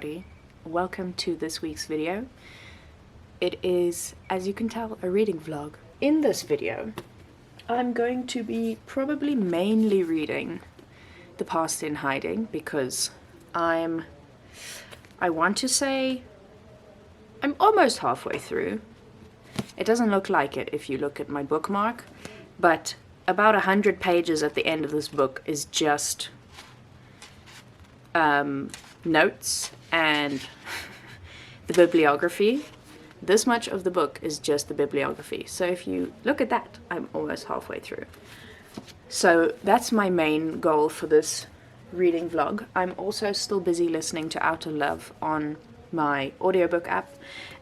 everybody. Welcome to this week's video. It is, as you can tell, a reading vlog. In this video, I'm going to be probably mainly reading The Past in Hiding because I want to say I'm almost halfway through. It doesn't look like it if you look at my bookmark, but about 100 pages at the end of this book is just notes and the bibliography. This much of the book is just the bibliography. So if you look at that, I'm almost halfway through. So that's my main goal for this reading vlog. I'm also still busy listening to Outer Love on my audiobook app,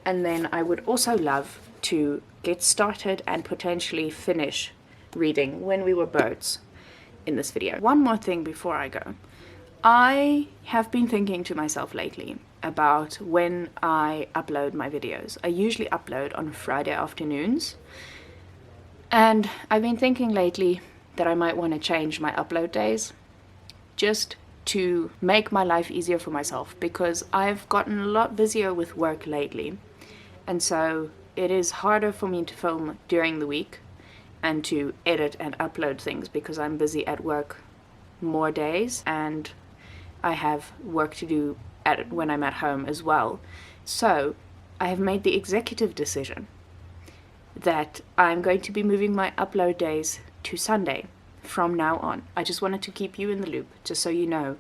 and then I would also love to get started and potentially finish reading When We Were Birds in this video. One more thing before I go. I have been thinking to myself lately about when I upload my videos. I usually upload on Friday afternoons, and I've been thinking lately that I might want to change my upload days just to make my life easier for myself, because I've gotten a lot busier with work lately, and so it is harder for me to film during the week and to edit and upload things because I'm busy at work more days and I have work to do when I'm at home as well. So I have made the executive decision that I'm going to be moving my upload days to Sunday from now on. I just wanted to keep you in the loop, just so you know.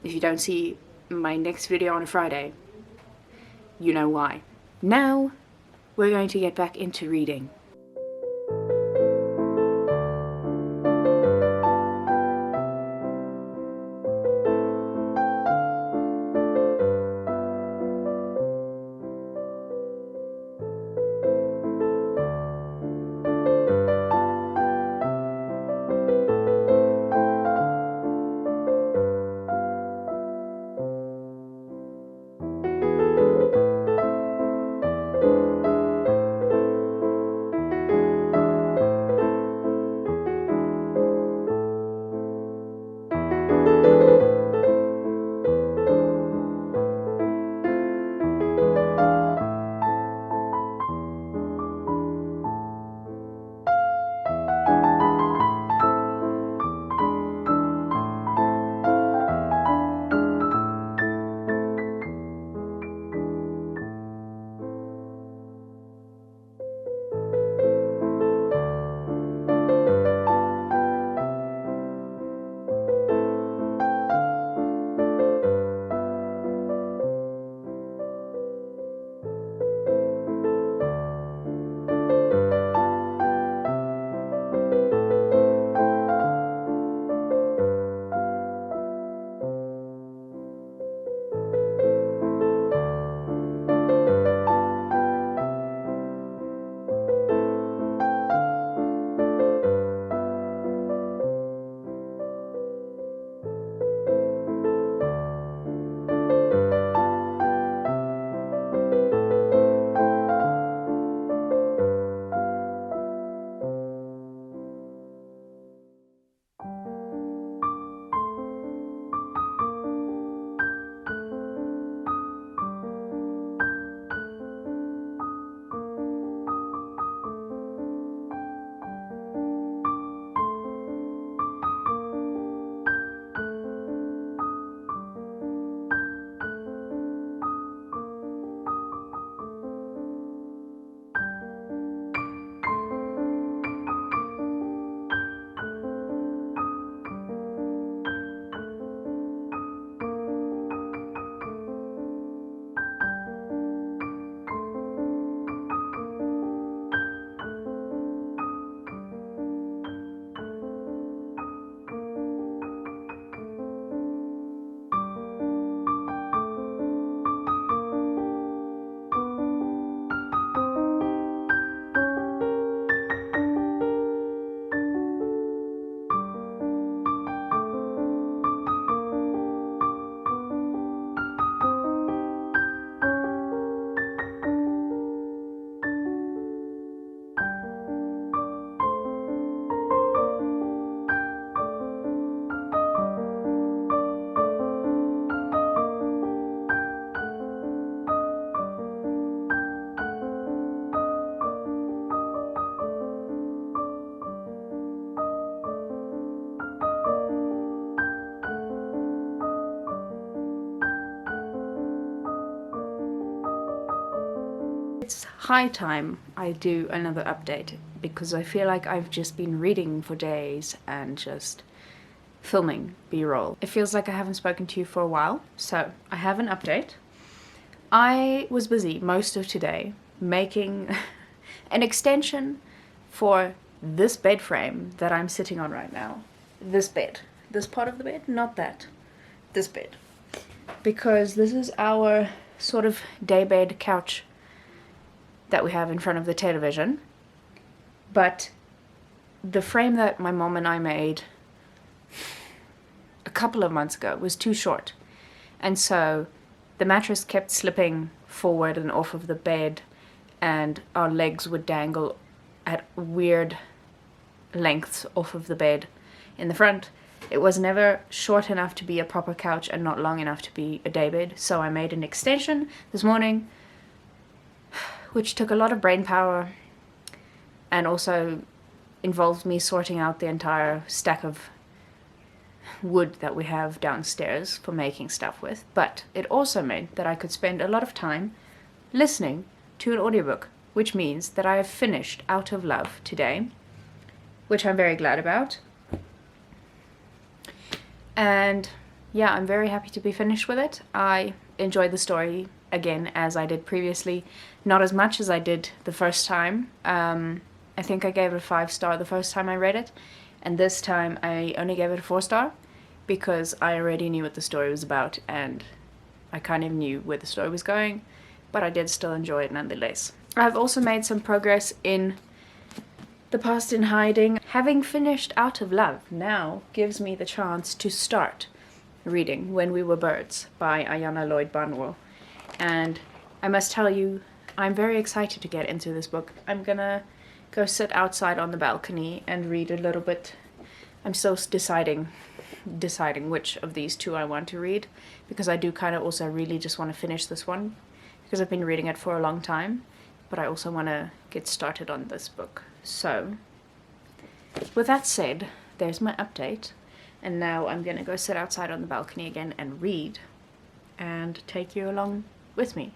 If you don't see my next video on a Friday, you know why. Now we're going to get back into reading. It's high time I do another update because I feel like I've just been reading for days and just filming B-roll. It feels like I haven't spoken to you for a while, so I have an update. I was busy most of today making an extension for this bed frame that I'm sitting on right now. This bed. This part of the bed, not that. This bed. Because this is our sort of daybed couch that we have in front of the television. But the frame that my mom and I made a couple of months ago was too short. And so the mattress kept slipping forward and off of the bed, and our legs would dangle at weird lengths off of the bed in the front. It was never short enough to be a proper couch and not long enough to be a daybed, so I made an extension this morning, which took a lot of brain power and also involved me sorting out the entire stack of wood that we have downstairs for making stuff with. But it also meant that I could spend a lot of time listening to an audiobook, which means that I have finished Out of Love today, which I'm very glad about. And yeah, I'm very happy to be finished with it. I enjoyed the story again, as I did previously. Not as much as I did the first time. I think I gave it a 5-star the first time I read it, and this time I only gave it a 4-star because I already knew what the story was about and I kind of knew where the story was going, but I did still enjoy it nonetheless. I've also made some progress in The Past in Hiding. Having finished Out of Love now gives me the chance to start reading When We Were Birds by Ayanna Lloyd Banwo. And I must tell you, I'm very excited to get into this book. I'm gonna go sit outside on the balcony and read a little bit. I'm still deciding which of these two I want to read, because I do kind of also really just want to finish this one because I've been reading it for a long time, but I also want to get started on this book. So with that said, there's my update, and now I'm gonna go sit outside on the balcony again and read and take you along with me.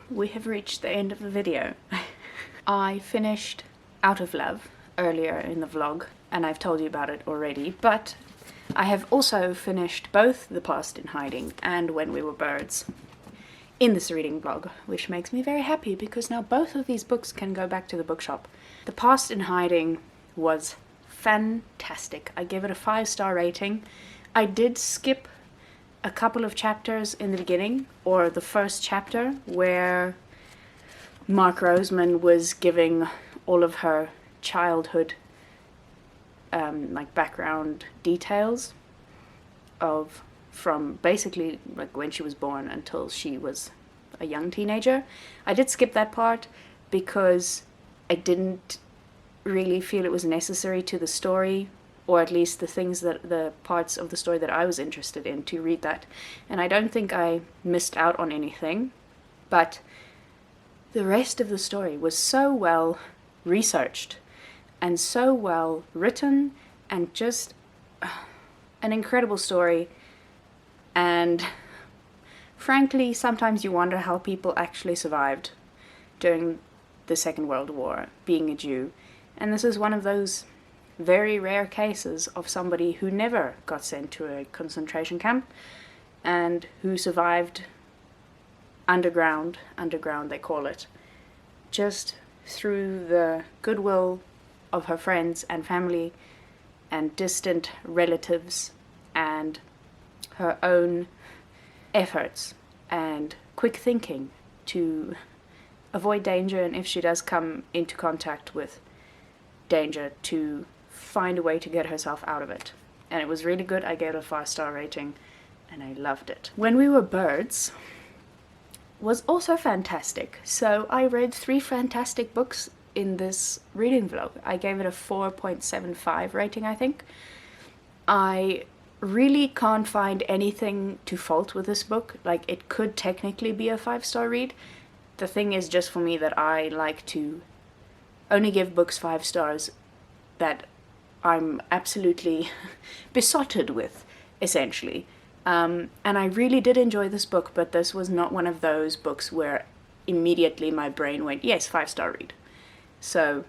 we have reached the end of the video. I finished Out of Love earlier in the vlog, and I've told you about it already, but I have also finished both The Past in Hiding and When We Were Birds in this reading vlog, which makes me very happy because now both of these books can go back to the bookshop. The Past in Hiding was fantastic. I gave it a 5-star rating. I did skip a couple of chapters in the beginning, or the first chapter where Roseman was giving all of her childhood like background details from basically like when she was born until she was a young teenager. I did skip that part because I didn't really feel it was necessary to the story, or at least the parts of the story that I was interested in, to read that. And I don't think I missed out on anything, but the rest of the story was so well researched and so well written, and just an incredible story. And frankly, sometimes you wonder how people actually survived during the Second World War, being a Jew. And this is one of those very rare cases of somebody who never got sent to a concentration camp and who survived underground they call it, just through the goodwill of her friends and family and distant relatives and her own efforts and quick thinking to avoid danger, and if she does come into contact with danger, to find a way to get herself out of it. And it was really good. I gave it a 5-star rating and I loved it. When We Were Birds was also fantastic. So I read 3 fantastic books in this reading vlog. I gave it a 4.75 rating, I think. I really can't find anything to fault with this book. Like, it could technically be a 5-star read. The thing is just for me that I like to only give books 5 stars that I'm absolutely besotted with, essentially. And I really did enjoy this book, but this was not one of those books where immediately my brain went, yes, 5-star read. So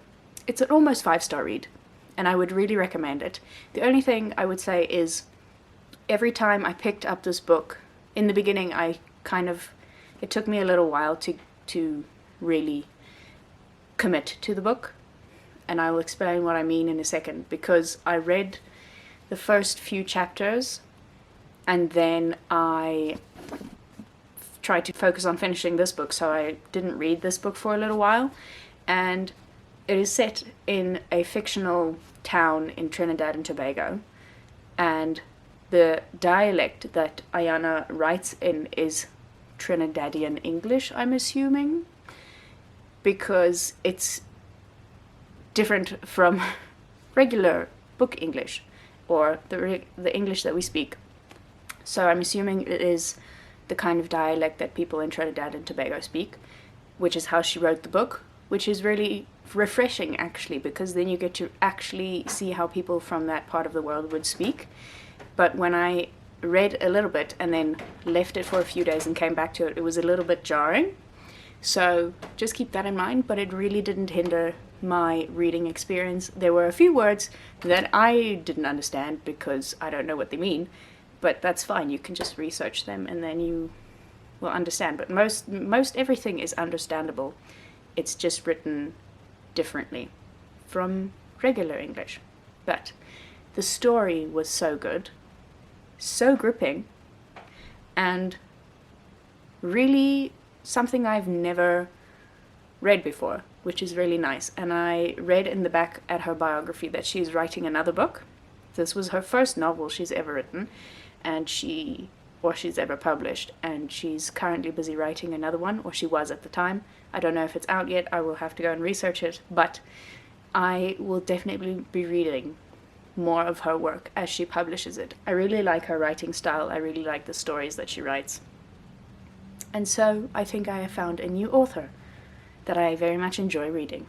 it's an almost 5-star read, and I would really recommend it. The only thing I would say is every time I picked up this book, in the beginning it took me a little while to really commit to the book, and I will explain what I mean in a second, because I read the first few chapters and then I tried to focus on finishing this book, so I didn't read this book for a little while. And it is set in a fictional town in Trinidad and Tobago, and the dialect that Ayanna writes in is Trinidadian English, I'm assuming, because it's different from regular book English, or the English that we speak. So I'm assuming it is the kind of dialect that people in Trinidad and Tobago speak, which is how she wrote the book, which is really refreshing, actually, because then you get to actually see how people from that part of the world would speak. But when I read a little bit and then left it for a few days and came back to it, it was a little bit jarring. So just keep that in mind, but it really didn't hinder my reading experience. There were a few words that I didn't understand because I don't know what they mean, but that's fine. You can just research them and then you will understand. But most everything is understandable. It's just written differently from regular English. But the story was so good, so gripping, and really something I've never read before, which is really nice. And I read in the back at her biography that she's writing another book. This was her first novel she's ever written, and she's ever published, and she's currently busy writing another one, or she was at the time. I don't know if it's out yet. I will have to go and research it, but I will definitely be reading more of her work as she publishes it. I really like her writing style. I really like the stories that she writes. And so I think I have found a new author that I very much enjoy reading.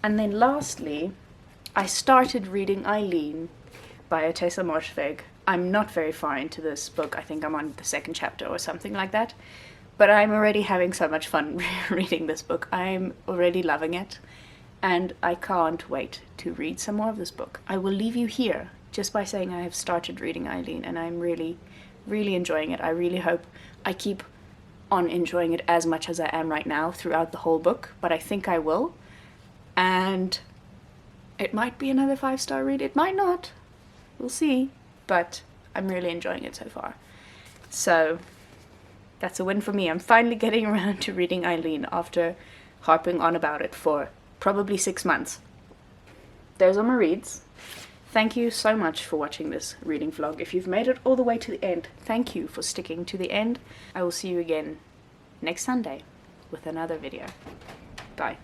And then lastly, I started reading Eileen by Ottessa Moshfegh. I'm not very far into this book. I think I'm on the 2nd chapter or something like that. But I'm already having so much fun reading this book. I'm already loving it, and I can't wait to read some more of this book. I will leave you here just by saying I have started reading Eileen, and I'm really, really enjoying it. I really hope I keep on enjoying it as much as I am right now throughout the whole book, but I think I will. And it might be another 5-star read, it might not. We'll see, but I'm really enjoying it so far. So that's a win for me. I'm finally getting around to reading Eileen after harping on about it for probably 6 months. There's all my reads. Thank you so much for watching this reading vlog. If you've made it all the way to the end, thank you for sticking to the end. I will see you again next Sunday with another video. Bye.